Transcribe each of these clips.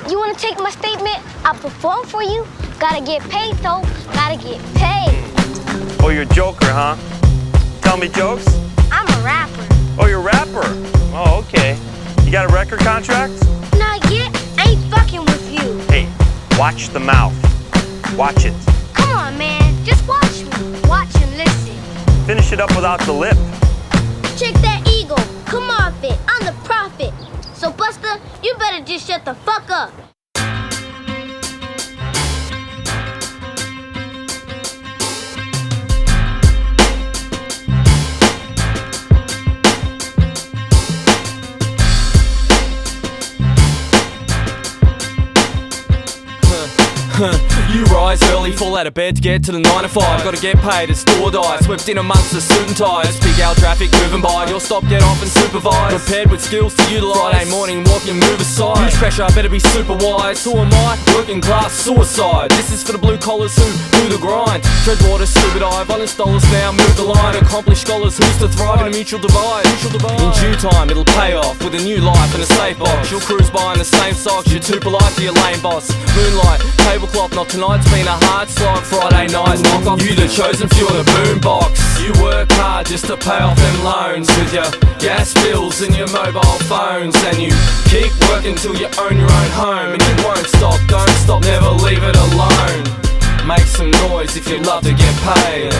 You wanna take my statement? I perform for you. Gotta get paid though. Gotta get paid. Oh, you're a joker, huh? Tell me jokes? I'm a rapper. Oh, you're a rapper? Oh, okay. You got a record contract? Not yet. I ain't fucking with you. Hey, watch the mouth. Watch it. Come on, man. Just watch me. Watch and listen. Finish it up without the lip. Check that ego. Come off it. I'm the prophet. So, Buster, you better just shut the fuck up. You rise early, fall out of bed to get to the 9 to 5. Gotta get paid, it's store dice. Swept in amongst the suit and ties. Big out traffic moving by, you'll stop, get off and supervise. Prepared with skills to utilise. Friday morning walking, move aside. Huge pressure, better be super wise. Who am I? Working class suicide. This is for the blue collars who do the grind. Tread water, scuba dive, honest dollars now, move the line. Accomplished scholars who's to thrive in a mutual divide. In due time, it'll pay off with a new life and a safe box. You'll cruise by in the same socks, you're too polite to your lame boss. Moonlight, tablecloth, not tonight's been a hard slog. Friday night knock off, you the chosen few in a boombox. You work hard just to pay off them loans with your gas bills and your mobile phones. And you keep working till you own your own home. And you won't stop, don't stop, never leave it alone. Make some noise if you love to get paid.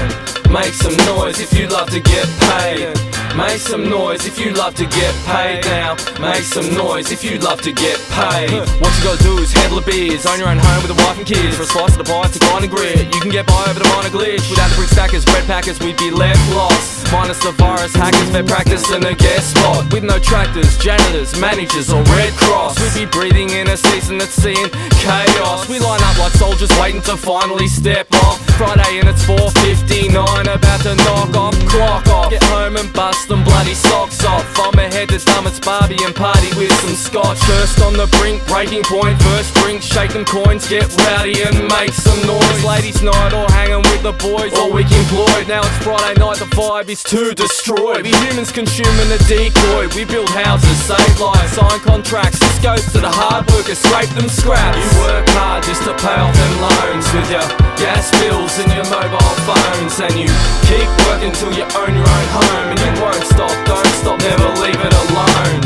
Make some noise if you love to get paid. Make some noise if you love to get paid now. Make some noise if you love to get paid. What you gotta do is handle the beers. Own your own home with a wife and kids. For a slice of the pie to grind and grit. You can get by over the minor glitch. Without the brick stackers, bread packers, we'd be left lost. Minus the virus, hackers, vet practice and a guest spot. With no tractors, janitors, managers or Red Cross. We'd be breathing in a season that's seeing chaos. We line up like soldiers waiting to finally step off. Friday and it's 4:59, about to knock off, clock off. Get home and bust them bloody socks off. I'm ahead to Dummett's Barbie and party with some scotch. First on the brink, breaking point. First drink, shake them coins, get rowdy and make some noise. Ladies night or hanging with the boys, all week employed. Now it's Friday night, the vibe is to destroy. We humans consuming a decoy. We build houses, save lives, sign contracts. This goes to the hard workers, scrape them scraps. You work hard just to pay off them loans with your gas bills and your mobile phones. And you keep working till you own your own home. And you won't stop, don't stop, never leave it alone.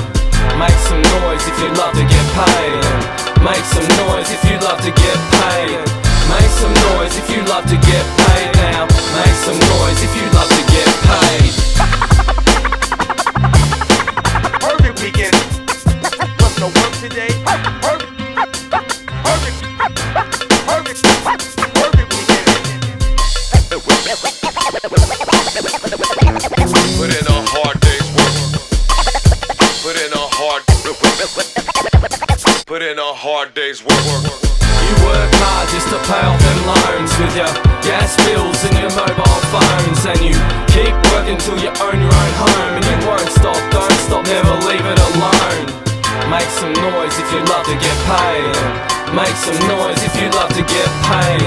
Make some noise if you love to get paid. Make some noise if you love to get paid. Make some noise if you love to get paid now. Make some noise if you love to get paid. Perfect weekend. Plus no work today. Perfect weekend. Put in a hard day's work. Put in a hard. Put in a hard day's work. You work hard just to pay off them loans with your gas bills and your mobile phones. And you keep working till you own your own home. And you won't stop, don't stop, never leave it alone. Make some noise if you love to get paid. Make some noise if you love to get paid.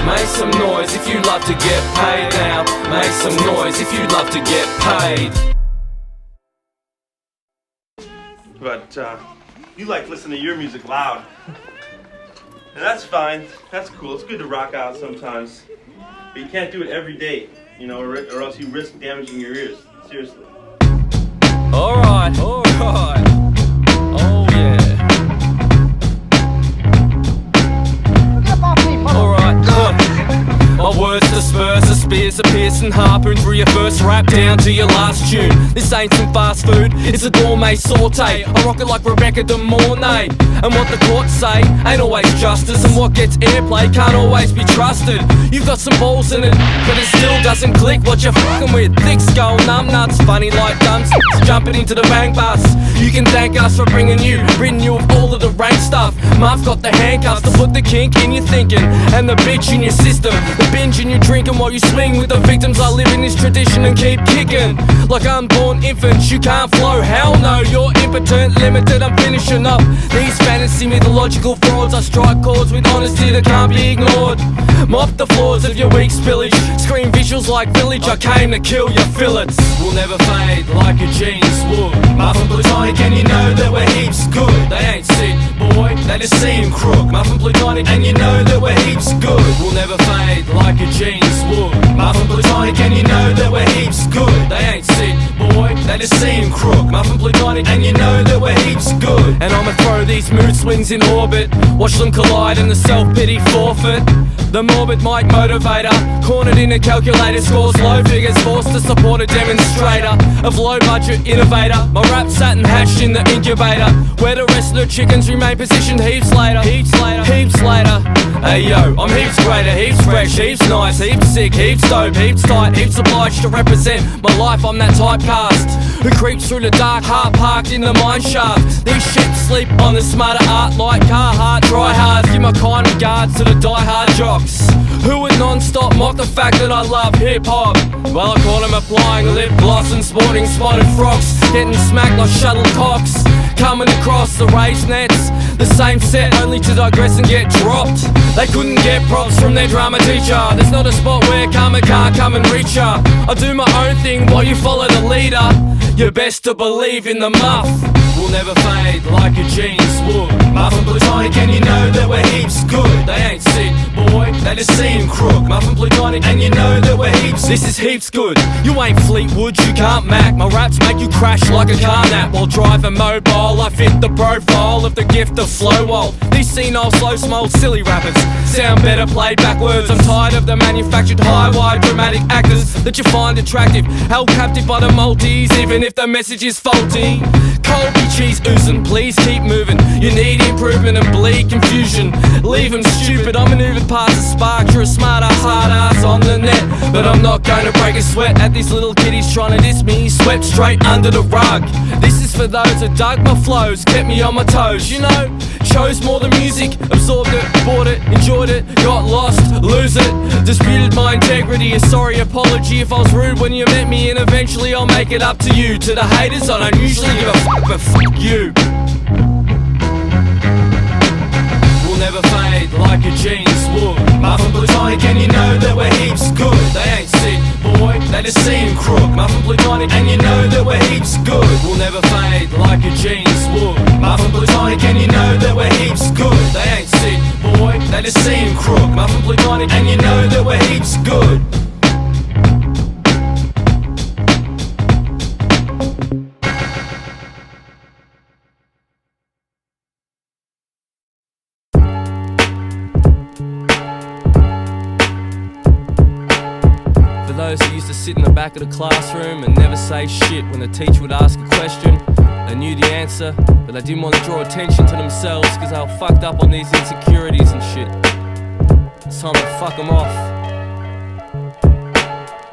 Make some noise if you love to get paid now. Make some noise if you love to get paid. But you like listening to your music loud. And that's fine. That's cool. It's good to rock out sometimes. But you can't do it every day, you know, or else you risk damaging your ears. Seriously. Alright, alright. Oh yeah. Alright, my words disperse, the spears are piercing harpoons through your first rap down to your last tune. This ain't some fast food, it's a gourmet saute. I rock it like Rebecca De Mornay. And what the courts say ain't always justice, and what gets airplay can't always be trusted. You've got some balls in it, but it still doesn't click what you're fucking with. Thick skull, numb nuts, funny like dumps, jumping into the bang bus. You can thank us for bringing you of all of the rank stuff. Muph got the handcuffs to put the kink in your thinking, and the bitch in your system, the binge in your drinking while you swing with the victims. I live in this tradition and keep kicking like unborn infants. You can't flow, hell no, you're impotent, limited. I'm finishing up these fantasy mythological frauds. I strike chords with honesty that can't be ignored. Mop the floors of your weak spillage, scream visuals like Village. I came to kill your fillets. We'll never fade like your jeans would. Muph and Plutonic, and you know that we're heaps good. They ain't sick, boy, they just seem crook. Muffin, Plutonic, and you know that we're heaps good. We'll never fade like your jeans would. Muffin, Plutonic, and you know that we're heaps good. They ain't sick, boy, they just seem crook. Muffin, Plutonic, and you know that we're heaps good. And I'ma throw these mood swings in orbit, watch them collide in the self-pity forfeit. The morbid mic motivator, cornered in a calculator, scores low figures, forced to support a demonstrator of low-budget innovator. My rap sat and hatched in the incubator, where the rest of the chickens remain positioned heaps later. Heaps later, heaps later. Hey yo, I'm heaps greater, heaps fresh, heaps nice, heaps sick, heaps dope, heaps tight, heaps obliged to represent my life. I'm that typecast who creeps through the dark heart parked in the mine shaft. These sheep sleep on the smarter art like Carhartt. Try hard, give my kind regards to the die-hard jocks who would non-stop mock the fact that I love hip-hop. Well, I caught them applying lip gloss and sporting spotted frocks, getting smacked like shuttlecocks, coming across the raised nets. The same set, only to digress and get dropped. They couldn't get props from their drama teacher. There's not a spot where karma can't come and reach ya. I do my own thing while you follow the leader. You're best to believe in the muff. We'll never fade like your jeans would. Muffin, Plutonic, and you know that we're heaps good. They ain't sick, boy, they just seem crook. Muffin, Plutonic, and you know that we're heaps. This is heaps good. You ain't Fleetwood, you can't Mac. My raps make you crash like a car nap while driving mobile. I fit the profile of the gift of flow while these senile, slow, small, silly rappers sound better played backwards. I'm tired of the manufactured high-wide dramatic actors that you find attractive, held captive by the multis, even if the message is faulty. Colby cheese oozing, please keep moving. You need improvement and bleed confusion. Leave them stupid, I maneuvered past a spark. You're a smarter, hard ass on the net, but I'm not gonna break a sweat at these little kiddies trying to diss me. Swept straight under the rug. This is for those that dug my flows, kept me on my toes, you know. Chose more than music, absorbed it, bought it, enjoyed it, got lost, lose it. Disputed my integrity, a sorry apology if I was rude when you met me, and eventually I'll make it up to you. To the haters, I don't usually give a fuck, but fuck you. We'll never fade like your jeans would. Muffin, Plutonic, and you know that we're heaps good. They ain't sick, boy, they just seem crook. Muffin, Plutonic, and you know that we're heaps good. We'll never fade like your jeans would. Muffin, Plutonic, and you know that we're heaps good. They ain't sick, boy, they just seem crook. Muffin, Plutonic, and you know that we're heaps good. Those who used to sit in the back of the classroom and never say shit when the teacher would ask a question. They knew the answer, but they didn't want to draw attention to themselves because they were fucked up on these insecurities and shit. It's time to fuck them off.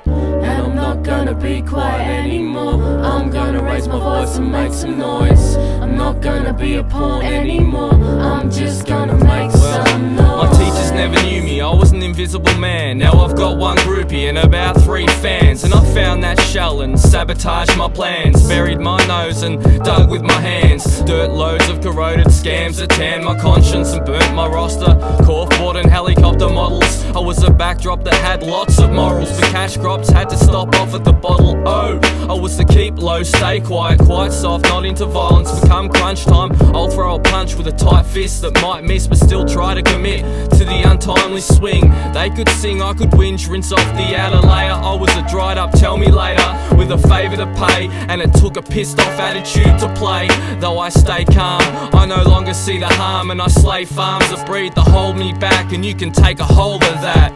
And I'm not gonna be quiet anymore. I'm gonna raise my voice and make some noise. I'm not gonna be a pawn anymore. I'm just gonna make some noise. My teachers never knew me, I was an invisible man. Now I've got one groupie and about 3 fans, and I found that shell and sabotaged my plans. Buried my nose and dug with my hands. Dirt loads of corroded scams that tanned my conscience and burnt my roster. Corfboard and helicopter models, I was a backdrop that had lots of morals, but cash crops had to stop off at the bottle. Oh, I was to keep low, stay quiet, quite soft, not into violence. Become crunch time, I'll throw a punch with a tight fist that might miss, but still try to commit to the untimely swing. They could sing, I could whinge, rinse off the outer layer. I was a dried up tell me later with a favour to pay, and it took a pissed off attitude to play. Though I stay calm, I no longer see the harm, and I slay farms that breed to hold me back, and you can take a hold of that.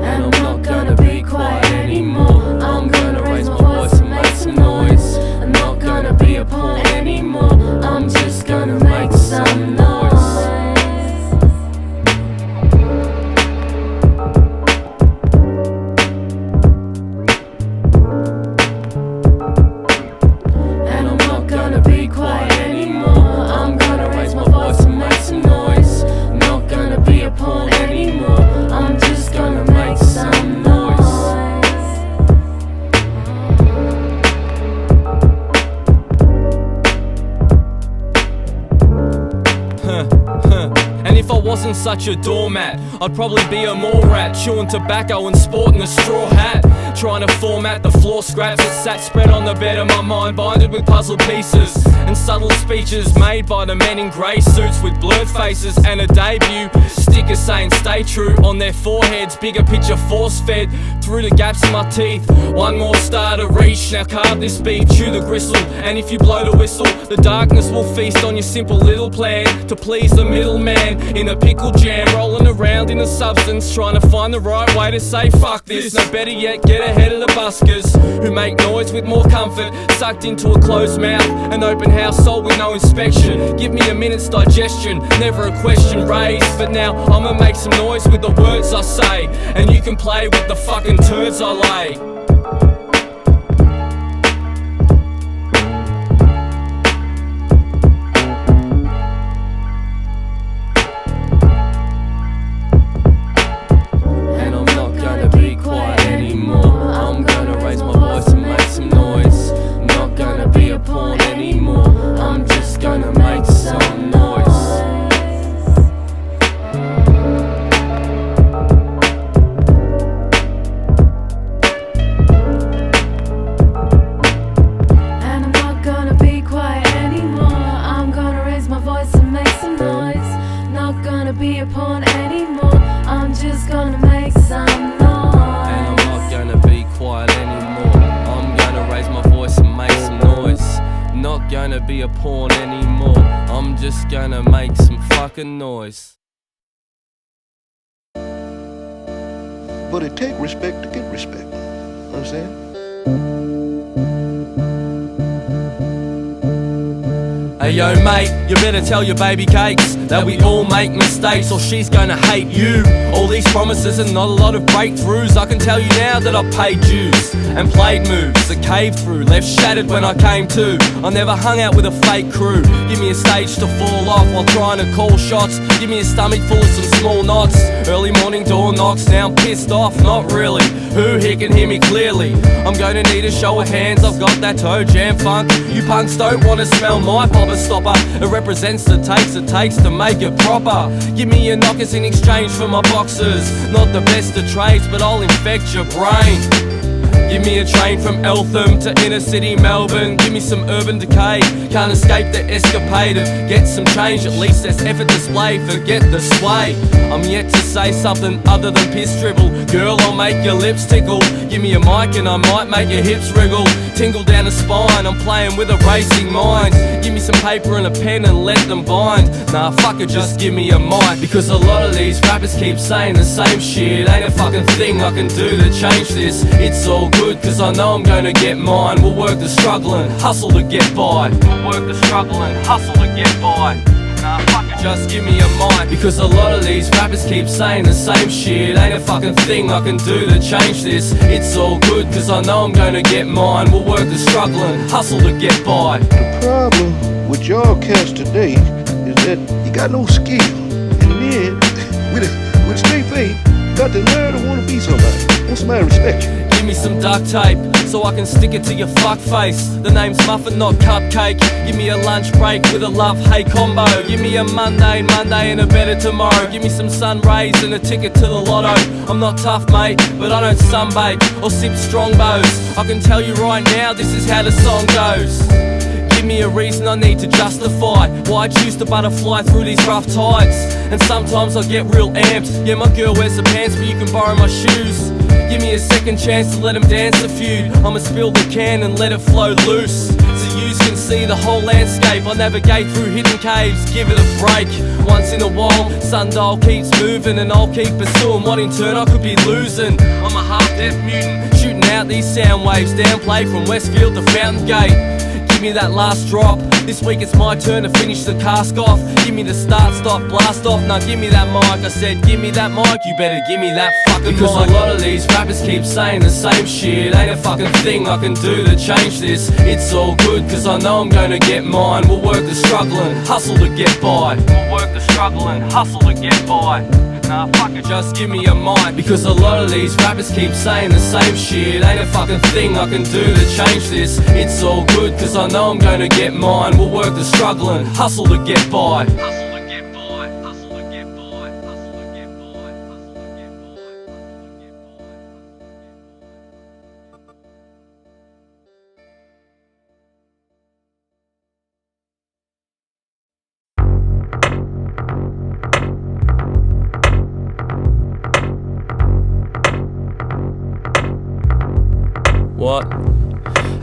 And I'm not gonna be quiet anymore. I'm gonna raise my voice and make some noise. I'm not gonna be a pawn anymore. I'm just gonna make some noise. And I'm not gonna be quiet anymore. I'm gonna raise my voice and make some noise. I'm not gonna be a pawn anymore. I'm just gonna make some noise. And if I wasn't such a doormat, I'd probably be a mole rat, chewing tobacco and sporting a straw hat. Trying to format the floor scraps that sat spread on the bed of my mind, binded with puzzle pieces and subtle speeches made by the men in grey suits with blurred faces and a debut sticker saying stay true on their foreheads. Bigger picture force fed through the gaps in my teeth. One more star to reach, now carve this beat, chew the gristle, and if you blow the whistle, the darkness will feast on your simple little plan to please the middleman in a pickle jam, rolling around in a substance, trying to find the right way to say fuck this. No better yet, get ahead of the buskers who make noise with more comfort, sucked into a closed mouth, an open house soul with no inspection. Give me a minute's digestion, never a question raised, but now I'ma make some noise with the words I say, and you can play with the fucking turds I lay. Be a pawn anymore. I'm just gonna make some fucking noise. But it take respect to get respect. Understand? Hey yo mate, you better tell your baby cakes that we all make mistakes or she's gonna hate you. All these promises and not a lot of breakthroughs. I can tell you now that I've paid dues and played moves that caved through, left shattered when I came to. I never hung out with a fake crew. Give me a stage to fall off while trying to call shots. Give me a stomach full of some small knots. Early morning door knocks, now I'm pissed off, not really. Who here can hear me clearly? I'm gonna need a show of hands, I've got that toe jam funk. You punks don't wanna smell my popper stopper. It represents the takes it takes to make it proper. Give me your knockers in exchange for my boxers. Not the best of trades, but I'll infect your brain. Give me a train from Eltham to inner city Melbourne. Give me some urban decay. Can't escape the escapade of get some change. At least there's effort display. Forget the sway. I'm yet to say something other than piss dribble. Girl, I'll make your lips tickle. Give me a mic and I might make your hips wriggle. Tingle down the spine. I'm playing with a racing mind. Give me some paper and a pen and let them bind. Nah, fuck it, just give me a mic. Because a lot of these rappers keep saying the same shit. Ain't a fucking thing I can do to change this. It's all good, cause I know I'm gonna get mine. We'll work the struggle and hustle to get by. We'll work the struggle and hustle to get by. Nah, fuck it, just give me a mic. Because a lot of these rappers keep saying the same shit. Ain't a fucking thing I can do to change this. It's all good, cause I know I'm gonna get mine. We'll work the struggle and hustle to get by. The problem with y'all cats today is that you got no skill. And then, with a straight face, got the nerve to wanna be somebody. Want somebody to respect you. Give me some duct tape so I can stick it to your fuck face. The name's Muffin, not Cupcake. Give me a lunch break with a love-hate combo. Give me a Monday and a better tomorrow. Give me some sun rays and a ticket to the lotto. I'm not tough, mate, but I don't sunbake or sip strongbows. I can tell you right now, this is how the song goes. Give me a reason I need to justify why I choose to butterfly through these rough tides. And sometimes I get real amped. Yeah, my girl wears the pants, but you can borrow my shoes. Give me a second chance to let him dance a feud. I'ma spill the can and let it flow loose, so you can see the whole landscape. I navigate through hidden caves, give it a break. Once in a while, sundial keeps moving and I'll keep pursuing what in turn I could be losing. I'm a half-deaf mutant, shooting out these sound waves. Downplay from Westfield to Fountain Gate. Give me that last drop. This week it's my turn to finish the cask off. Give me the start, stop, blast off. Now give me that mic. I said give me that mic. You better give me that fucking mic. Because a lot of these rappers keep saying the same shit. Ain't a fucking thing I can do to change this. It's all good cause I know I'm gonna get mine. We'll work the struggle and hustle to get by. We'll work the struggle and hustle to get by. Nah, fuck it, just give me a mic. Because a lot of these rappers keep saying the same shit. Ain't a fucking thing I can do to change this. It's all good cause I know I'm gonna get mine. We'll work the struggle and hustle to get by.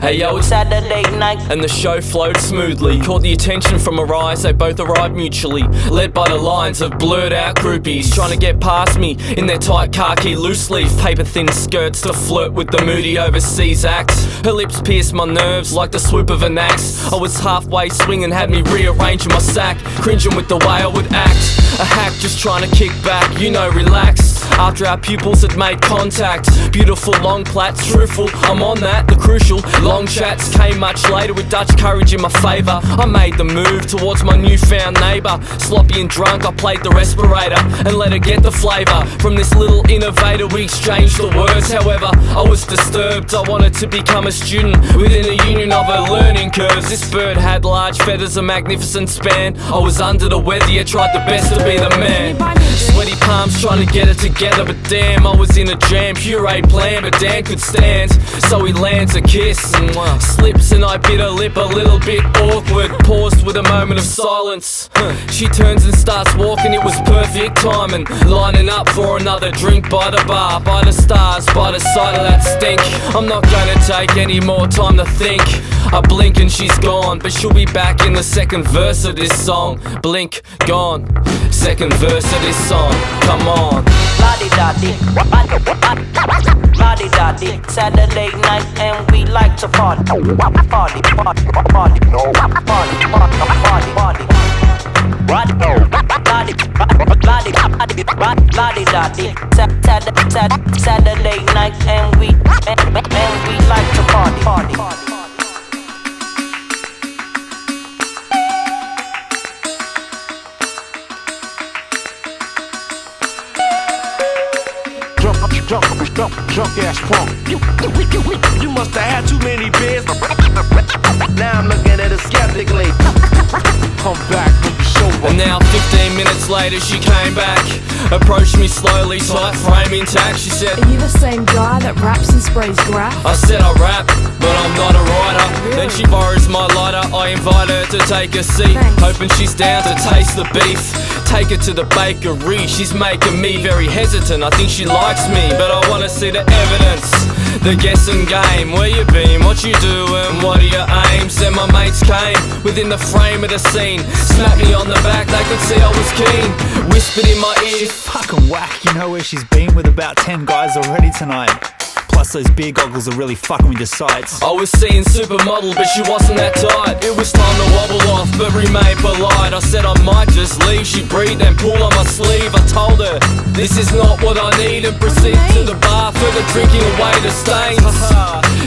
Hey yo, it's Saturday night, and the show flowed smoothly. Caught the attention from her eyes, they both arrived mutually. Led by the lines of blurred out groupies, trying to get past me in their tight khaki loose leaf, paper thin skirts to flirt with the moody overseas acts. Her lips pierced my nerves like the swoop of an axe. I was halfway swinging, had me rearranging my sack, cringing with the way I would act. A hack just trying to kick back, you know, relax. After our pupils had made contact, beautiful long plats, truthful, I'm on that, the crucial. Long chats came much later with Dutch courage in my favour. I made the move towards my newfound neighbour. Sloppy and drunk, I played the respirator and let her get the flavour. From this little innovator we exchanged the words. However, I was disturbed, I wanted to become a student within a union of her learning curves. This bird had large feathers, a magnificent span. I was under the weather, yet tried the best to be the man. Sweaty palms trying to get it together, but damn, I was in a jam. Pureed plan, but Dan could stand. So he lands a kiss and slips, and I bit her lip a little bit awkward. Paused with a moment of silence. She turns and starts walking, it was perfect timing. Lining up for another drink by the bar, by the stars, by the side of that stink. I'm not gonna take any more time to think. I blink and she's gone, but she'll be back in the second verse of this song. Blink, gone. Second verse of this song, come on. La-di-da-di, la-di-da-di, Saturday night and we like to party. Party, party, party, party, party, party. La-di-da-di, Saturday night and we like to party. Drunk ass punk. You must have had too many beers. Now I'm looking at it skeptically. Come back when you sober. And now 15 minutes later she came back, approached me slowly, tight frame intact. She said, "Are you the same guy that raps and sprays graph?" I said I rap, but I'm not a writer. Really? Then she borrows my lighter, I invite her to take a seat. Thanks. Hoping she's down to taste the beef. Take her to the bakery, she's making me very hesitant. I think she likes me, but I wanna see the evidence. The guessing game, where you been, what you doing, what are your aims? Then my mates came within the frame of the scene, slapped me on the back, they could see I was keen. Whispered in my ear, "She's fucking whack, you know where she's been with about 10 guys already tonight. Plus those beer goggles are really fucking with your sights." I was seeing supermodel, but she wasn't that tight. It was time to wobble off, but remain polite. I said I might just leave. She breathed and pulled on my sleeve. I told her, this is not what I need, and proceeded to the bar, further drinking away the stains.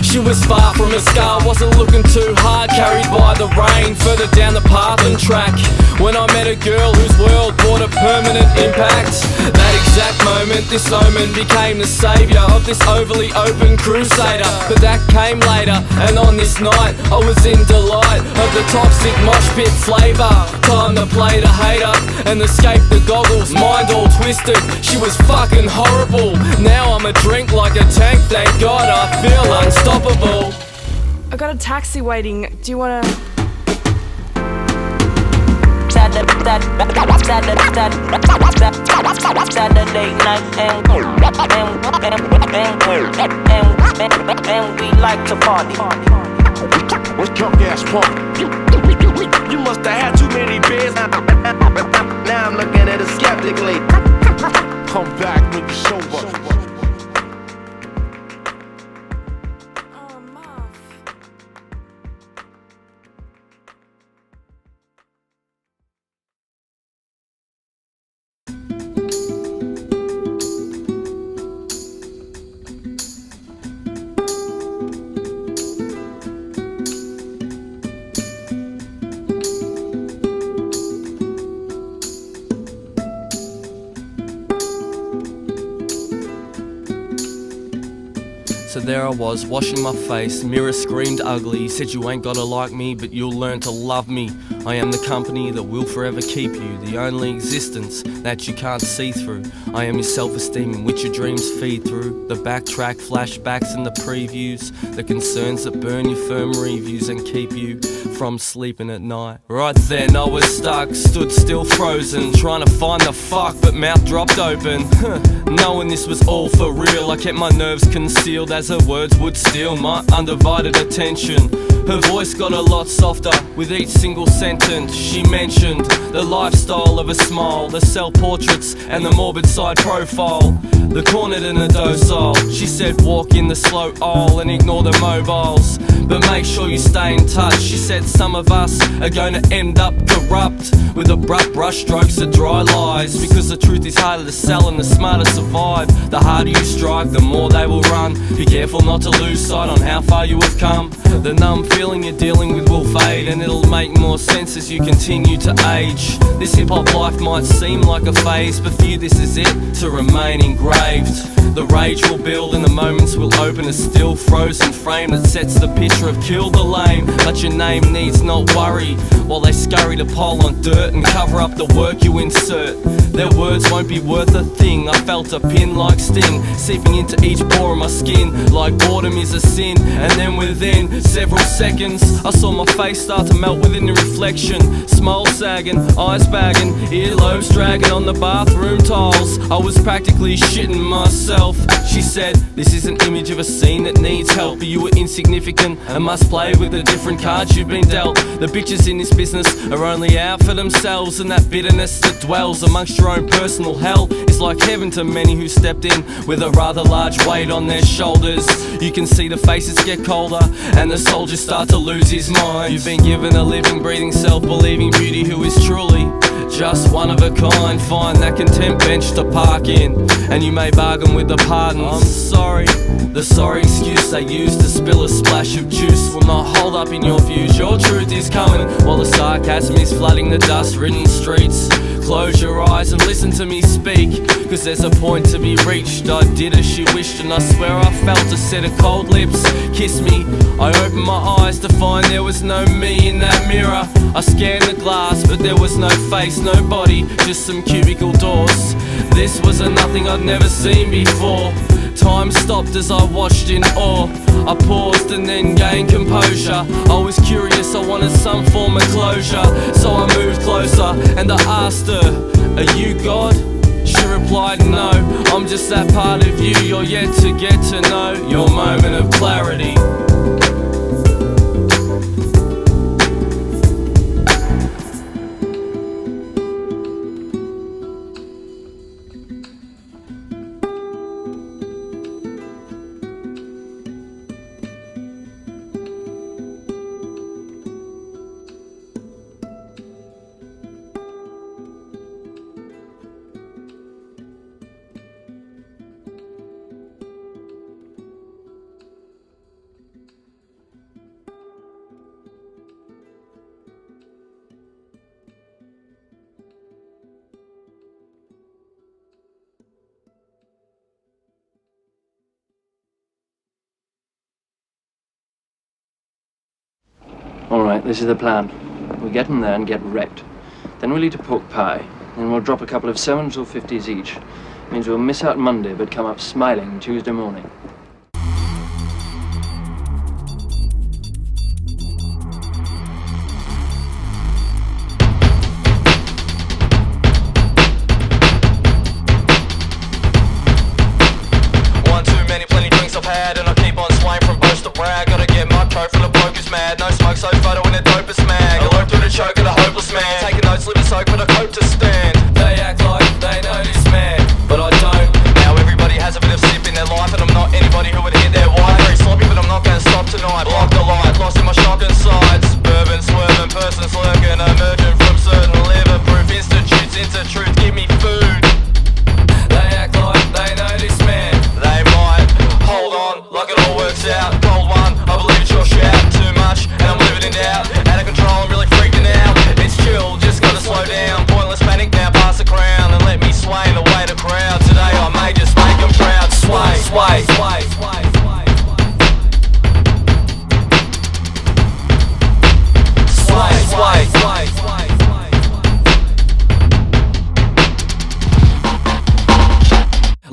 She was far from a scar, wasn't looking too hard, carried by the rain, further down the path and track. When I met a girl whose world brought a permanent impact. That exact moment, this omen became the saviour of this overly open crusader. But that came later, and on this night I was in delight of the toxic mosh pit flavour. Time to play the hater and escape the goggles, mind all twisted. She was fucking horrible. Now I'm a drink like a tank, thank God I feel unstoppable. I got a taxi waiting. Do you wanna? Saturday night and we like to party. What's drunk ass punk? You must have had too many beers. Now I'm looking at it skeptically. Come back when you sober. So there I was, washing my face, mirror screamed ugly, said you ain't gotta like me, but you'll learn to love me. I am the company that will forever keep you, the only existence that you can't see through. I am your self-esteem in which your dreams feed through, the backtrack, flashbacks and the previews, the concerns that burn your firm reviews and keep you from sleeping at night. Right then I was stuck, stood still frozen, trying to find the fuck, but mouth dropped open. Knowing this was all for real, I kept my nerves concealed as as her words would steal my undivided attention. Her voice got a lot softer with each single sentence. She mentioned the lifestyle of a smile, the self-portraits and the morbid side profile, the cornered and the docile. She said walk in the slow aisle and ignore the mobiles, but make sure you stay in touch. She said some of us are going to end up corrupt with abrupt brush strokes and dry lies, because the truth is harder to sell and the smarter survive. The harder you strike, the more they will run. Be careful not to lose sight on how far you have come. The numb feeling you're dealing with will fade, and it'll make more sense as you continue to age. This hip-hop life might seem like a phase, but for you this is it, to remain engraved. The rage will build and the moments will open a still frozen frame that sets the picture of kill the lame. But your name needs not worry while they scurry to pile on dirt and cover up the work you insert. Their words won't be worth a thing. I felt a pin like sting seeping into each pore of my skin, like boredom is a sin. And then within several seconds I saw my face start to melt within the reflection. Smile sagging, eyes bagging, earlobes dragging on the bathroom tiles. I was practically shitting myself. She said, this is an image of a scene that needs help, but you were insignificant and must play with the different cards you've been dealt. The bitches in this business are only out for themselves, and that bitterness that dwells amongst your own personal hell is like heaven to many who stepped in with a rather large weight on their shoulders. You can see the faces get colder and the soldiers start to lose his mind. You've been given a living, breathing, self-believing beauty who is truly just one of a kind. Find that contempt bench to park in, and you may bargain with the pardons. I'm sorry. The sorry excuse they use to spill a splash of juice will not hold up in your views. Your truth is coming while the sarcasm is flooding the dust-ridden streets. Close your eyes and listen to me speak, cause there's a point to be reached. I did as she wished, and I swear I felt a set of cold lips kiss me. I opened my eyes to find there was no me in that mirror. I scanned the glass, but there was no face, no body, just some cubicle doors. This was a nothing I'd never seen before. Time stopped as I watched in awe. I paused and then gained composure. I was curious, I wanted some form of closure, so I moved closer and I asked her, are you God? She replied, no, I'm just that part of you you're yet to get to know. Your moment of clarity. Alright, this is the plan. We'll get in there and get wrecked. Then we'll eat a pork pie. Then we'll drop a couple of 7s or 50s each. Means we'll miss out Monday, but come up smiling Tuesday morning. One too many, plenty drinks I've had, and I keep on swaying from boast to brag. Gotta get my coat full of pokers mad. No smoke, so photo in a dopest mag. I look through the choke of the hopeless man, taking notes, live a soak, but I cope to stand. They act like they know this man, but I don't. Now everybody has a bit of sip in their life, and I'm not any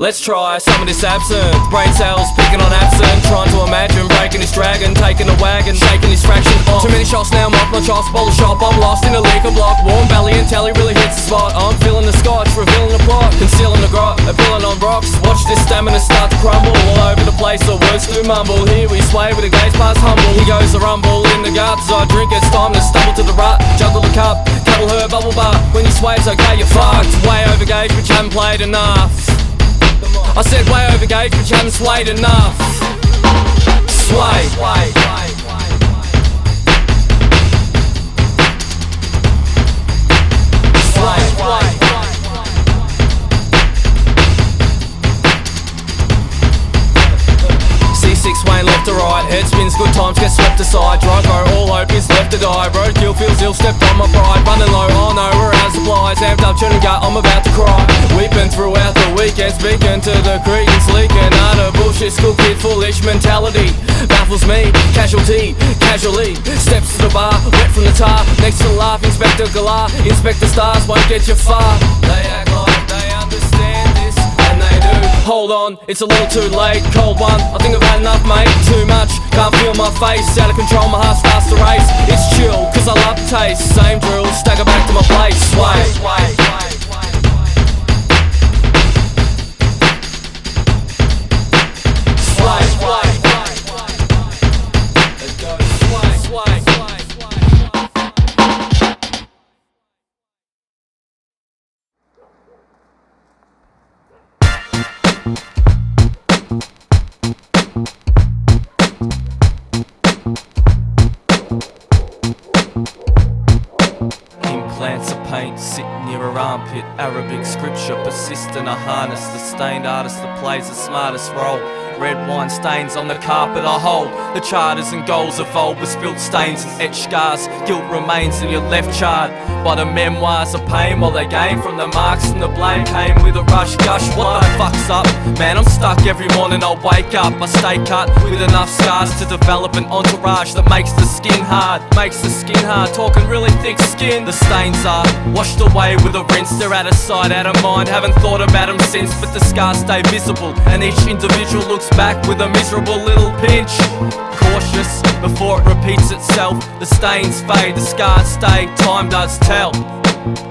Let's try some of this absinthe. Brain cells picking on absinthe, trying to imagine breaking this dragon, taking a wagon, shaking this fraction. Too many shots now, I'm off my chops, bowl of shop. I'm lost in a liquor block. Warm belly and telly really hits the spot. I'm feeling the scotch, revealing the plot, concealing the grot, pulling on rocks. Watch this stamina start to crumble all over the place. The words do mumble. Here we sway with a gaze past humble. He goes the rumble in the guts. I drink, it's time to stumble to the rut. Juggle the cup, cuddle her bubble bar. When you sway, it's okay, you're fucked. Way over gauge, but you haven't played enough. I said way over gauge, but you haven't swayed enough. Sway. C6 Wayne left to right, head spins, good times get swept aside. Drive go, all hope is left to die. Roadkill feels ill, stepped on my pride. Running low, oh no, we're out of supplies. Amped up, churning gut, I'm about to cry. Weeping throughout the weekend, speaking to the cretins, leaking out of bullshit, school kid, foolish mentality. Baffles me, casualty, casually. Steps to the bar, wet from the tar. Next to the laugh, Inspector Galar. Inspector stars won't get you far. They act like they understand this, and they do. Hold on, it's a little too late. Cold one, I think I've had enough, mate. Too much, can't feel my face. Out of control, my heart starts to race. It's chill, cause I love the taste. Same drill, stagger back to my place. Sway. Implants of paint sit near her armpit. Arabic scripture persist in a harness. The stained artist that plays the smartest role. Red wine stains on the carpet I hold. The charters and goals of old with spilt stains and etched scars. Guilt remains in your left charred by the memoirs of pain, while they gain from the marks and the blame came with a rush gush. What the fuck's up? Man, I'm stuck every morning. I wake up, I stay cut with enough scars to develop an entourage that makes the skin hard. Makes the skin hard, talking really thick skin. The stains are washed away with a rinse. They're out of sight, out of mind. Haven't thought about them since, but the scars stay visible, and each individual looks back with a miserable little pinch. Cautious before it repeats itself. The stains fade, the scars stay. Time does tell,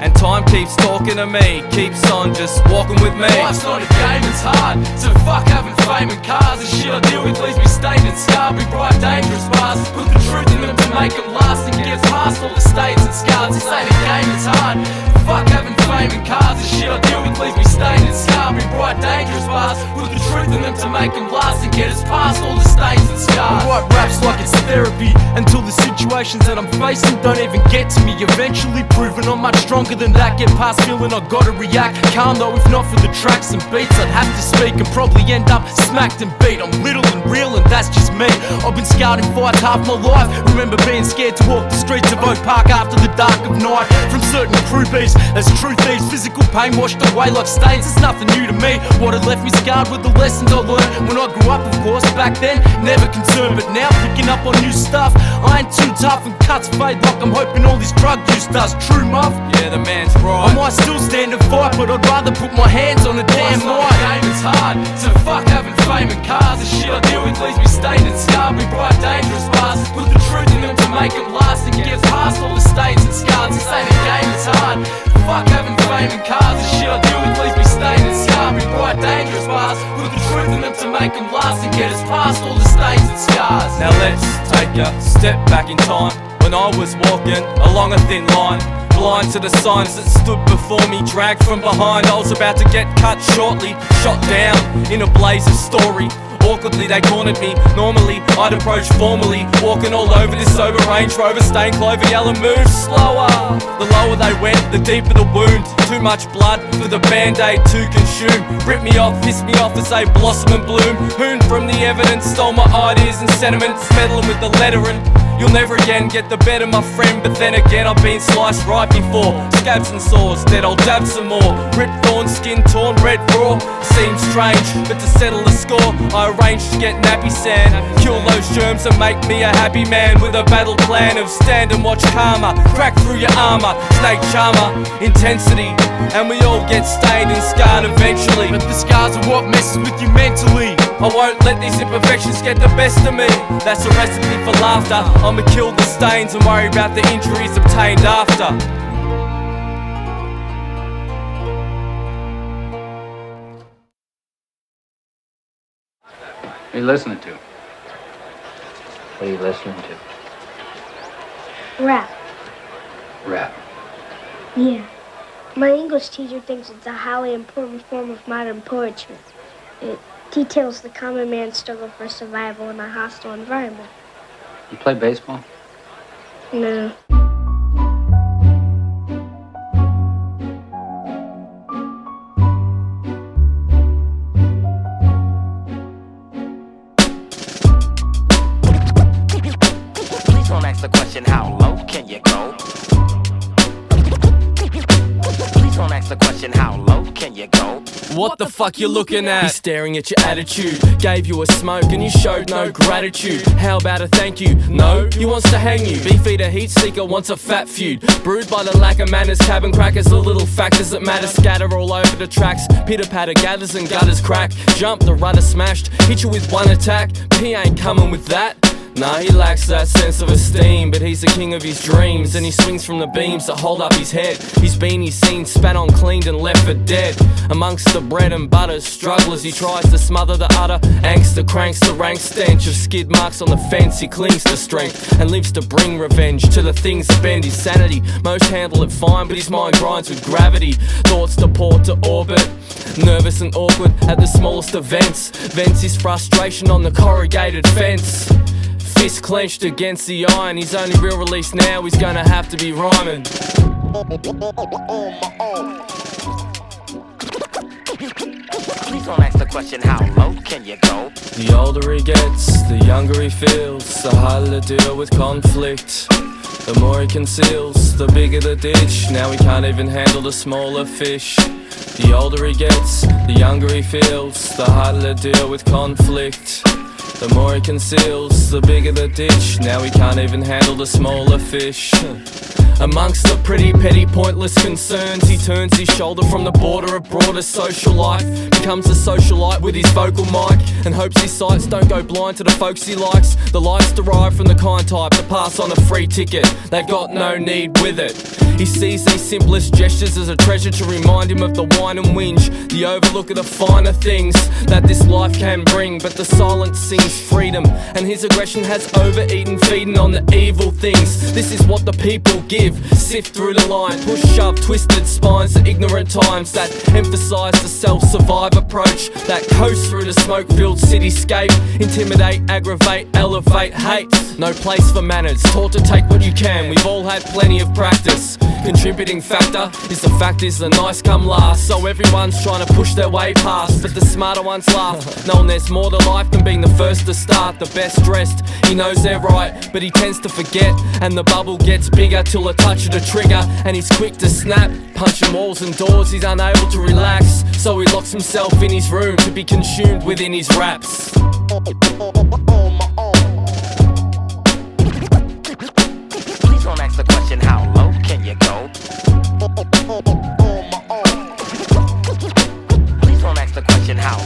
and time keeps talking to me. Keeps on just walking with me. Life's not a game, it's hard. So fuck having fame and cars. The shit I deal with leaves me stained and scarred. We bright dangerous bars. Put the truth in them to make them last and get past all the stains and scars. This ain't a game, it's hard. Fuck having fame and cars. The shit I deal with leaves me stained and scarred. We bright dangerous bars. Put the truth in them to make them last and get us past all the stains and scars. I write raps like it's therapy until the situations that I'm facing don't even get to me. Eventually proving I'm much stronger than that. Get past feeling I gotta react. Calm though, if not for the tracks and beats, I'd have to speak and probably end up smacked and beat. I'm little and real and that's just me. I've been scarred in fights half my life. Remember being scared to walk the streets of Oak Park after the dark of night. From certain crew beefs, as true thieves, physical pain washed away like stains. It's nothing new to me. What had left me scarred were the lessons I learned when I grew up, of course. Back then, never concerned, but now picking up on new stuff. I ain't too tough and cuts fade like I'm hoping all this drug use does. True, Muph? Yeah, the man's right. I might still stand and fight, but I'd rather put my hands on a damn mic. Game is hard, so fuck having fame and cars. The shit I deal with leaves me stained and scarred. We bright dangerous bars. Put the truth in them to make them last and get past all the stains and scars. This ain't a game, it's hard. Fuck having fame and cars. The shit I deal with leaves me stained and scarred. We bright dangerous bars. Put the truth in them to make them last and get us past all the stains and scars. Now let's take a step back in time, when I was walking along a thin line, blind to the signs that stood before me, dragged from behind. I was about to get cut shortly, shot down in a blaze of story. Awkwardly they cornered me. Normally I'd approach formally, walking all over this sober Range Rover, stained clover yellow. Move slower. The lower they went, the deeper the wound. Too much blood for the band-aid to consume. Rip me off, piss me off as they blossom and bloom. Hooned from the evidence, stole my ideas and sentiments, meddling with the lettering. You'll never again get the better, my friend. But then again, I've been sliced right before. Scabs and sores, dead, I'll dab some more. Ripped thorn, skin torn, red raw. Seems strange, but to settle the score, I arranged to get nappy sand. Kill those germs and make me a happy man. With a battle plan of stand and watch karma crack through your armor, snake charmer, intensity. And we all get stained and scarred eventually. But the scars are what messes with you mentally. I won't let these imperfections get the best of me. That's a recipe for laughter. I'ma kill the stains and worry about the injuries obtained after. What are you listening to? What are you listening to? Rap. Rap. Yeah. My English teacher thinks it's a highly important form of modern poetry. It details the common man's struggle for survival in a hostile environment. You play baseball? No. Please don't ask the question, how low can you go? Please don't ask the question, how low can you go? What the fuck you looking at? He's staring at your attitude. Gave you a smoke and you showed no gratitude. How about a thank you? No, he wants to hang you. Beef eater, heat seeker, wants a fat feud. Brewed by the lack of manners, cabin crackers, the little factors that matter scatter all over the tracks. Pitter patter gathers and gutters crack. Jump, the rudder smashed, hit you with one attack. He ain't coming with that. Nah, he lacks that sense of esteem, but he's the king of his dreams, and he swings from the beams that hold up his head. He's been seen, spat on, cleaned and left for dead. Amongst the bread and butter strugglers, he tries to smother the utter angst that cranks the rank stench of skid marks on the fence. He clings to strength and lives to bring revenge to the things that bend his sanity. Most handle it fine, but his mind grinds with gravity. Thoughts deport to orbit, nervous and awkward at the smallest events. Vents his frustration on the corrugated fence. Fist clenched against the iron. His only real release now, he's gonna have to be rhyming. Please don't ask the question, how low can you go? The older he gets, the younger he feels. The harder to deal with conflict, the more he conceals. The bigger the ditch, now he can't even handle the smaller fish. The older he gets, the younger he feels. The harder to deal with conflict, the more he conceals. The bigger the ditch, now he can't even handle the smaller fish. Amongst the pretty petty pointless concerns, he turns his shoulder from the border of broader social life. Becomes a socialite with his vocal mic, and hopes his sights don't go blind to the folks he likes. The likes derived from the kind type that pass on a free ticket. They've got no need with it. He sees these simplest gestures as a treasure to remind him of the whine and whinge, the overlook of the finer things that this life can bring. But the silence sings freedom, and his aggression has overeaten, feeding on the evil things. This is what the people give. Sift through the line, push, shove, twisted spines to ignorant times that emphasize the self-survive approach, that coast through the smoke-filled cityscape. Intimidate, aggravate, elevate, hate. No place for manners, taught to take what you can. We've all had plenty of practice. Contributing factor is the fact is the nice come last. So everyone's trying to push their way past, but the smarter ones laugh, knowing there's more to life than being the first to start. The best dressed, he knows they're right, but he tends to forget, and the bubble gets bigger till a touch of the trigger, and he's quick to snap. Punching walls and doors, he's unable to relax, so he locks himself in his room to be consumed within his raps. Please don't ask the question, how low can you go? Please don't ask the question, how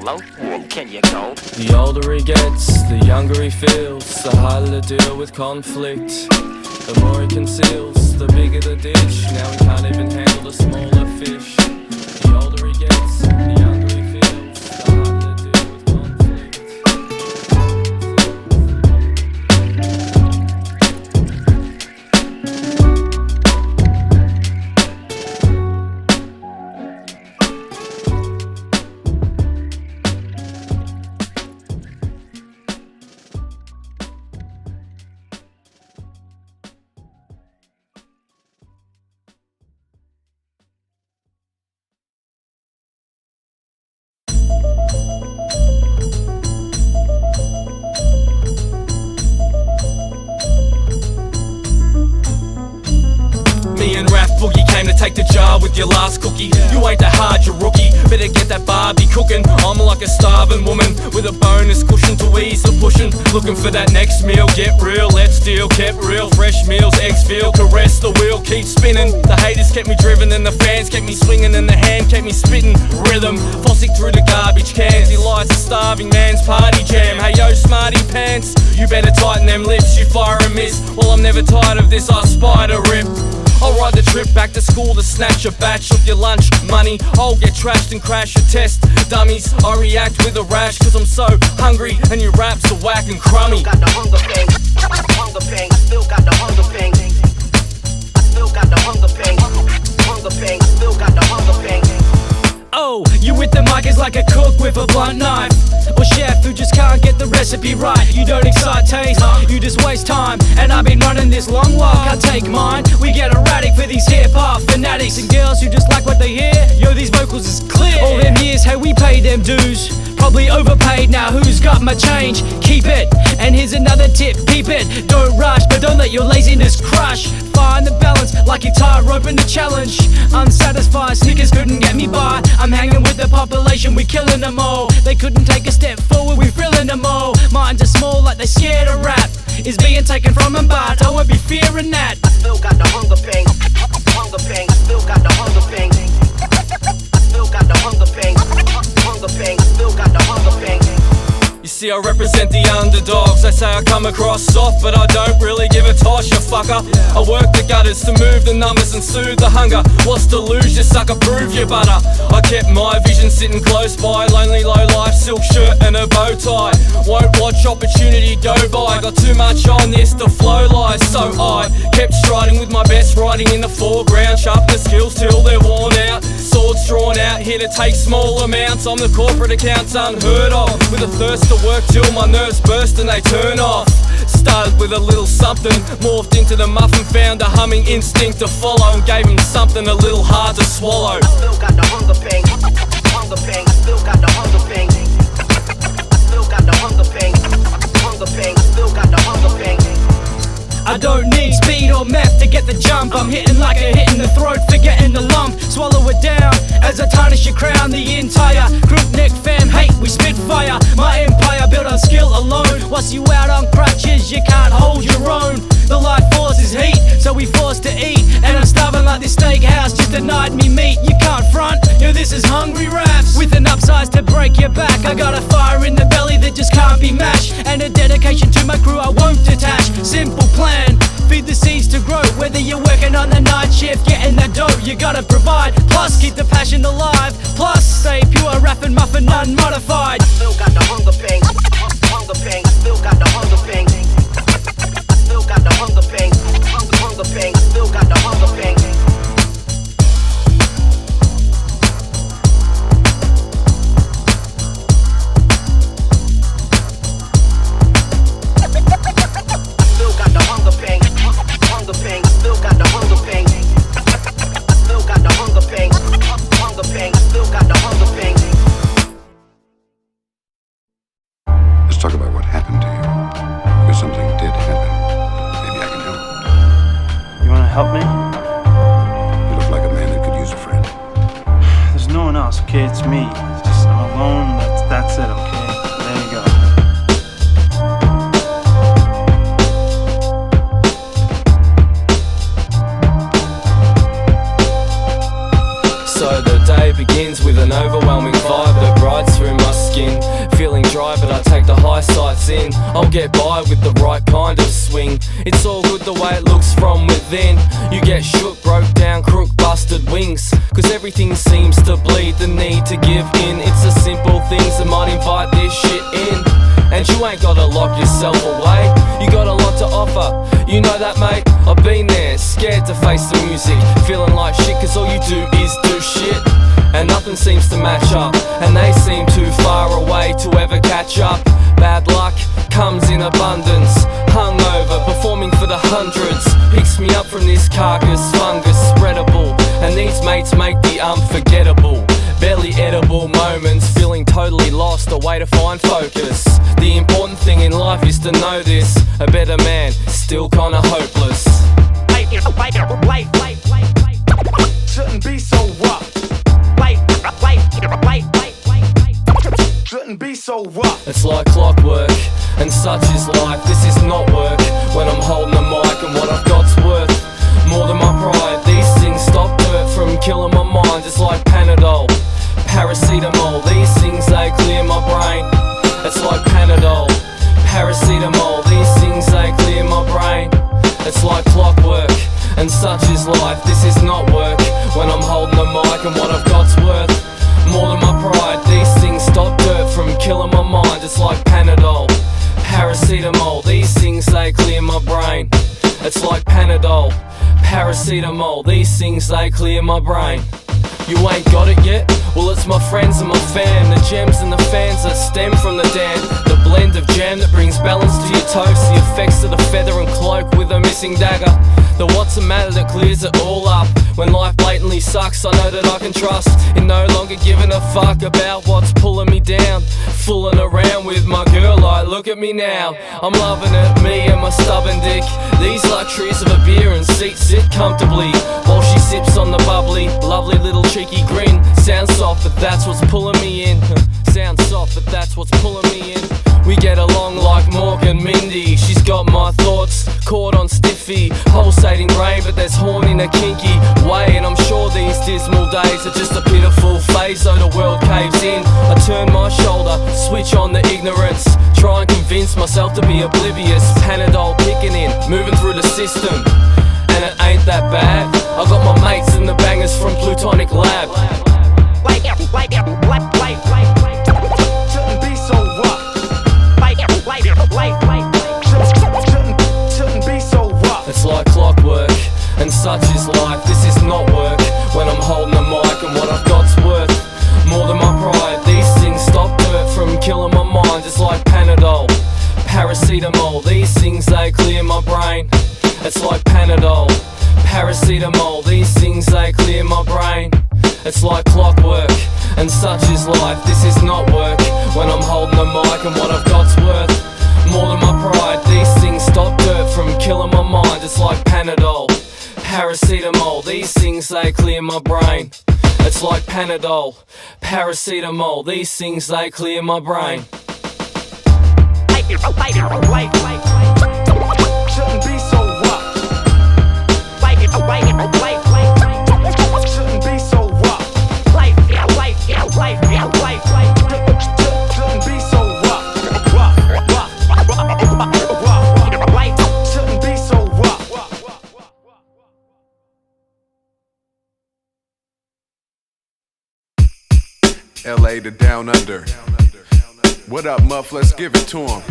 low can you go? The older he gets, the younger he feels. The harder to deal with conflict, the more he conceals. The bigger the ditch, now he can't even handle the smaller fish. The older he gets, the younger he feels. The harder to deal with Boogie came to take the jar with your last cookie. You ain't that hard, you rookie. Better get that Barbie cooking. I'm like a starving woman with a bonus cushion to ease the pushing. Looking for that next meal, get real, let's deal. Kept real, fresh meals, eggs feel, caress the wheel, keep spinning. The haters kept me driven and the fans kept me swinging and the hand kept me spitting rhythm. Fossick through the garbage cans, he lights a starving man's party jam. Hey yo, smarty pants, you better tighten them lips, you fire and miss. Well, I'm never tired of this, I spider rip. I'll ride the trip back to school to snatch a batch of your lunch money. I'll get trashed and crash a test dummies. I react with a rash cause I'm so hungry and your raps are whack and crummy. Got the hunger pain, hunger pain. I still got the hunger pain. I still got the hunger pain, hunger pain. I still got the hunger pain. Oh, you with the mic is like a cook with a blunt knife, or chef who just can't get the recipe right. You don't excite taste, you just waste time. And I've been running this long while, can't take mine. We get erratic for these hip-hop fanatics and girls who just like what they hear. Yo, these vocals is clear. All them years, how we paid them dues, probably overpaid. Now who's got my change? Keep it. And here's another tip, peep it. Don't rush, but don't let your laziness crush. Find the balance like your tightrope in the challenge. Unsatisfied, Snickers couldn't get me by. I'm hanging with the population, we killing them all. They couldn't take a step forward, we thrilling them all. Minds are small like they scared of rap. Is being taken from them, but I won't be fearing that. I still got the hunger pain, hunger pain. I still got the hunger pain. I still got the hunger pain, hunger pain. I still got the hunger pain. You see, I represent the underdogs. They say I come across soft, but I don't really give a toss, you fucker. I work the gutters to move the numbers and soothe the hunger. What's to lose, you sucker, prove your butter. I kept my vision sitting close by. Lonely, low life, silk shirt and a bow tie. Won't watch opportunity go by. Got too much on this, the flow lies. So I kept striding with my best riding in the foreground. Sharpen the skills till they're worn out. Swords drawn out, here to take small amounts. I'm the corporate accounts unheard of, with a thirst to work till my nerves burst and they turn off. Started with a little something, morphed into the Muphin, found a humming instinct to follow, and gave him something a little hard to swallow. I still got the hunger pain, hunger pain. I still got the hunger pain. I still got the hunger pain, hunger pain. I still got the hunger pain. I don't need speed or meth to get the jump. I'm hitting like a hit in the throat, forgetting the lump. Swallow it down as I tarnish your crown. The entire crook neck fam hate, we spit fire. My empire built on skill alone. Once you out on crutches, you can't hold your own. The life force is heat, so we forced to eat. And I'm starving like this steakhouse just denied me meat. You can't front, yo, this is hungry raps. With an upsize to break your back. I got a fire in the belly that just can't be matched, and a dedication to my crew I won't detach. Simple plan, feed the seeds to grow. Whether you're working on the night shift, getting the dough, you gotta provide. Plus keep the passion alive. Plus stay pure, rapping Muffin unmodified. I still got the hunger pain, hunger pain. I still got the hunger pain. I still got the hunger pain, hunger pain. I still got the hunger pain. Let's talk about what happened to you. Because something did happen. Maybe I can help. You wanna help me? You look like a man that could use a friend. There's no one else, okay? It's me. It's just I'm alone, that's it, okay? There you go. So the day begins with an overwhelming vibe that rides through my skin. Feeling dry, but I take the high sights in. I'll get by with the right kind of swing. It's all good the way it looks from within. You get shook, broke down, crook, busted wings. Cause everything seems to bleed the need to give in. It's the simple things that might invite this shit in. And you ain't gotta lock yourself away. You got a lot to offer, you know that, mate. I've been there, scared to face the music, feeling like shit cause all you do is do shit. And nothing seems to match up, and they seem too far away to ever catch up. Bad luck comes in abundance. Hungover, performing for the hundreds, picks me up from this carcass, fungus spreadable. And these mates make the unforgettable, barely edible moments, feeling totally lost, a way to find focus. The important thing in life is to know this, a better man, still kinda hopeless. such is life, this is not work. When I'm holding the mic and what I've got's worth more than my pride. These things stop dirt from killing my mind. It's like Panadol, Paracetamol. These things, they clear my brain. It's like Panadol, Paracetamol. These things, they clear my brain. You ain't got it yet? Well, it's my friends and my fam. The gems and the fans that stem from the dam. The blend of jam that brings balance to your toast. The effects of the feather and cloak with a missing dagger. The what's the matter that clears it all up. When life blatantly sucks, I know that I can trust in no longer giving a fuck about what's pulling me down. Fooling around with my girl, like, look at me now. I'm loving it, me and my stubborn dick. These luxuries of a beer and seat sit comfortably while she sips on the bubbly. Lovely little cheeky grin. Sounds soft, but that's what's pulling me in. Sounds soft, but that's what's pulling me in. We get along like Morgan Mindy. She's got my thoughts caught on stiffy, pulsating brain, but there's horn in a kinky way. And I'm sure these dismal days are just a pitiful phase, so the world caves in. I turn my shoulder, switch on the ignorance, try and convince myself to be oblivious. Panadol kicking in, moving through the system, and it ain't that bad. I got my mates and the bangers from Plutonic Lab. Shouldn't be so rough. Shouldn't be so rough. It's like clockwork, and such is life. This is not work. When I'm holding the mic and what I've got's worth more than my pride. These things stop dirt from killing my mind. It's like Panadol, Paracetamol. These things, they clear my brain. It's like Panadol, Paracetamol. These things, they clear my brain. It's like clockwork, and such is life. This is not work. When I'm holding the mic and what I've got's worth more than my pride. These things stop dirt from killing my mind. It's like Panadol, Paracetamol. These things, they clear my brain. It's like Panadol, Paracetamol. These things, they clear my brain. Shouldn't be so rough. Shouldn't be so rough. Shouldn't be so rough. Shouldn't be so rough. LA to down under. What up, Muph? Let's give it to him.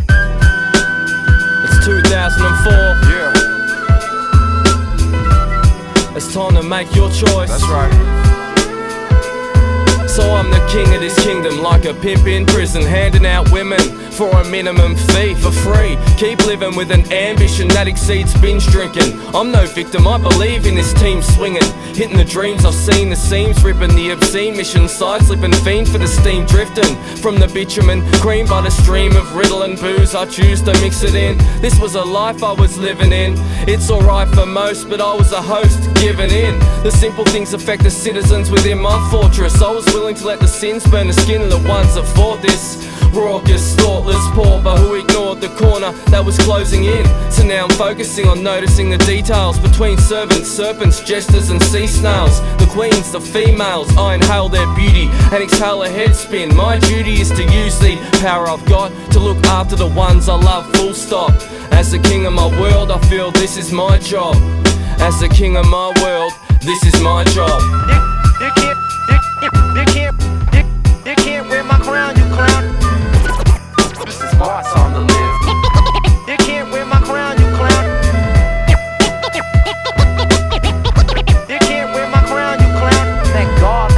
It's 2004. Yeah. It's time to make your choice. That's right. So I'm the king of this kingdom, like a pimp in prison, handing out women for a minimum fee for free. Keep living with an ambition that exceeds binge drinking. I'm no victim, I believe in this team swinging, hitting the dreams I've seen, the seams ripping, the obscene mission, side slipping, fiend for the steam drifting from the bitumen, cream by the stream of riddle and booze. I choose to mix it in. This was a life I was living in. It's alright for most, but I was a host giving in. The simple things affect the citizens within my fortress. I was willing to let the sins burn the skin of the ones that fought this. Raucous, thoughtless pauper who ignored the corner that was closing in. So now I'm focusing on noticing the details between servants, serpents, jesters and sea snails. The queens, the females, I inhale their beauty and exhale a head spin. My duty is to use the power I've got to look after the ones I love, full stop. As the king of my world, I feel this is my job. As the king of my world, this is my job. You can't wear my crown, you clown. This is my song to live. You can't wear my crown, you clown. You can't wear my crown, you clown. Thank God.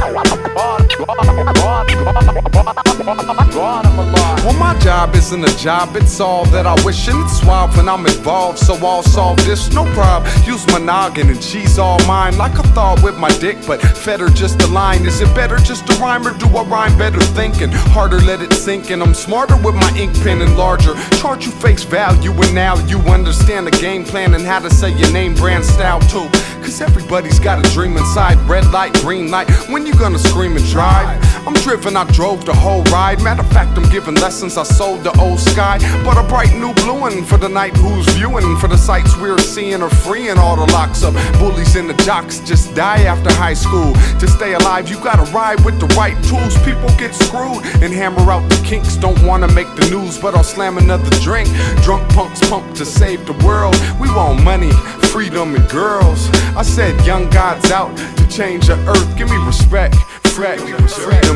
God, I'm alive. Well, my job isn't a job, it's all that I wish. And it's wild when I'm involved, so I'll solve this, no problem. Use my noggin and she's all mine. Like a thought with my dick, but fetter just a line. Is it better just to rhyme or do I rhyme better thinking? Harder, let it sink in. I'm smarter with my ink pen and larger. Chart you face value and now you understand the game plan and how to say your name, brand, style too. Cause everybody's got a dream inside. Red light, green light, when you gonna scream and drive? I'm driven, I drove the whole ride. Matter of fact, I'm giving lessons, I sold the old sky. But a bright new blue one for the night who's viewing. For the sights we're seeing or freeing all the locks up. Bullies and the jocks just die after high school. To stay alive, you gotta ride with the right tools. People get screwed and hammer out the kinks. Don't wanna make the news, but I'll slam another drink. Drunk punks pump to save the world. We want money, freedom, and girls. I said young gods out to change the earth. Give me respect, freedom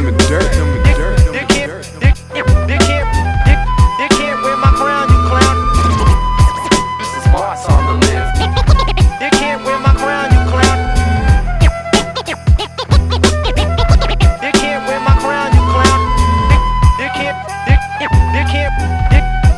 and dirt. They can't wear my crown, you clown. This is my time to live. They can't wear my crown, you clown. They can't wear my crown, you clown.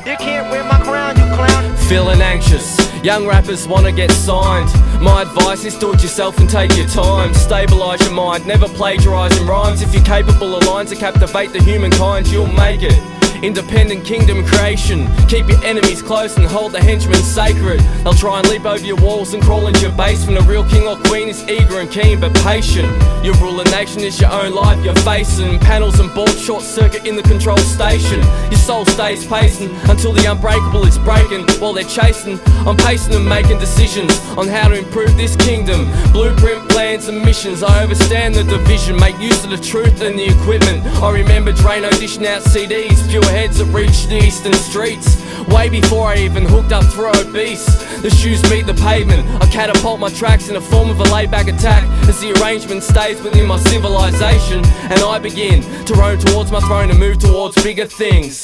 They can't wear my crown, you clown. Feeling anxious, young rappers wanna get signed. My advice is do it yourself and take your time. Stabilise your mind, never plagiarise in rhymes. If you're capable of lines to captivate the humankind, you'll make it. Independent kingdom creation. Keep your enemies close and hold the henchmen sacred. They'll try and leap over your walls and crawl into your basement. A real king or queen is eager and keen but patient. Your rule of nation is your own life you're facing. Panels and boards short circuit in the control station. Your soul stays pacing until the unbreakable is breaking. While they're chasing, I'm pacing and making decisions on how to improve this kingdom. Blueprint plans and missions. I overstand the division, make use of the truth and the equipment. I remember Drano dishing out CDs, pure heads that reached the eastern streets. Way before I even hooked up through obese. The shoes meet the pavement. I catapult my tracks in the form of a laid-back attack as the arrangement stays within my civilization. And I begin to roam towards my throne and move towards bigger things.